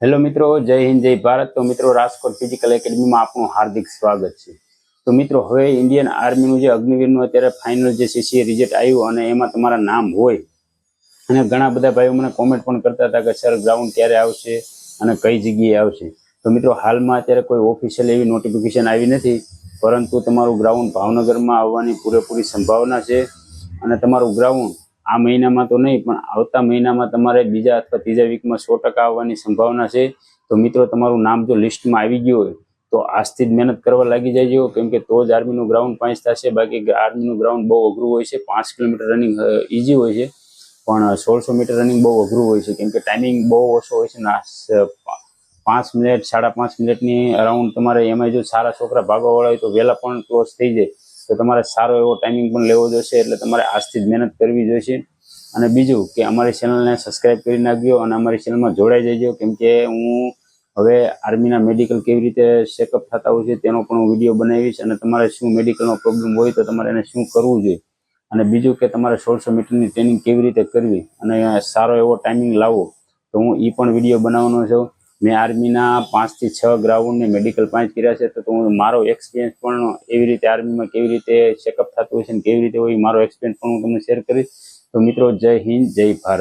Hello મિત્રો, જય હિન્દ જય ભારત. તો મિત્રો, રાજકોટ ફિઝિકલ એકેડમીમાં આપનું હાર્દિક સ્વાગત છે. તો મિત્રો, હવે ઇન્ડિયન આર્મીનું જે અગ્નિવીરનું અત્યારે ફાઇનલ જે સીસીએ રિઝલ્ટ આવ્યું અને એમાં તમારા નામ હોય અને ઘણા બધા ભાઈઓ મને કોમેન્ટ પણ કરતા હતા કે સર ગ્રાઉન્ડ ક્યારે આવશે અને કઈ જગ્યાએ આવશે. તો મિત્રો, હાલમાં અત્યારે કોઈ ઓફિશિયલ એવી નોટિફિકેશન આવી નથી, પરંતુ તમારું ગ્રાઉન્ડ ભાવનગરમાં આવવાની પૂરેપૂરી સંભાવના છે. અને તમારું ગ્રાઉન્ડ આ મહિનામાં તો નહીં પણ આવતા મહિનામાં તમારે બીજા અથવા ત્રીજા વીકમાં 100% આવવાની સંભાવના છે. તો મિત્રો, તમારું નામ જો લિસ્ટમાં આવી ગયું હોય તો આજથી જ મહેનત કરવા લાગી જાય, કેમ કે તો જ આર્મીનું ગ્રાઉન્ડ પાંચ થશે. બાકી આર્મીનું ગ્રાઉન્ડ બહુ અઘરું હોય છે. 5 કિલોમીટર રનિંગ ઇઝી હોય છે, પણ 1600 મીટર રનિંગ બહુ અઘરું હોય છે, કેમ કે ટાઈમિંગ બહુ ઓછો હોય છે ને 5 મિનિટ 5.5 મિનિટની અરાઉન્ડ તમારે. એમાં જો સારા છોકરા ભાગવાવાળા હોય તો વહેલા પણ ક્લોઝ થઈ જાય. તો તમારે સારો એવો ટાઈમિંગ પણ લેવો જોઈશે, એટલે તમારે આજથી જ મહેનત કરવી જોઈશે. અને બીજું કે અમારી ચેનલને સબસ્ક્રાઈબ કરી નાખજો અને અમારી ચેનલમાં જોડાઈ જજો, કેમ કે હું હવે આર્મીના મેડિકલ કેવી રીતે ચેકઅપ થતા હોય છે તેનો પણ હું વિડીયો બનાવીશ. અને તમારે શું મેડિકલનો પ્રોબ્લેમ હોય તો તમારે એને શું કરવું જોઈએ, અને બીજું કે તમારે 1600 મીટરની ટ્રેનિંગ કેવી રીતે કરવી અને સારો એવો ટાઈમિંગ લાવવો, તો હું એ પણ વિડીયો બનાવવાનો છું. મેં આર્મીના 5 થી 6 ગ્રાઉન્ડને મેડિકલ 5 કર્યા છે, તો હું મારો એક્સપિરિયન્સ પણ એવી રીતે આર્મીમાં કેવી રીતે ચેકઅપ થતું હોય છે અને કેવી રીતે હોય મારો એક્સપિરિયન્સ પણ હું તમને શેર કરીશ. તો મિત્રો, જય હિન્દ જય ભારત.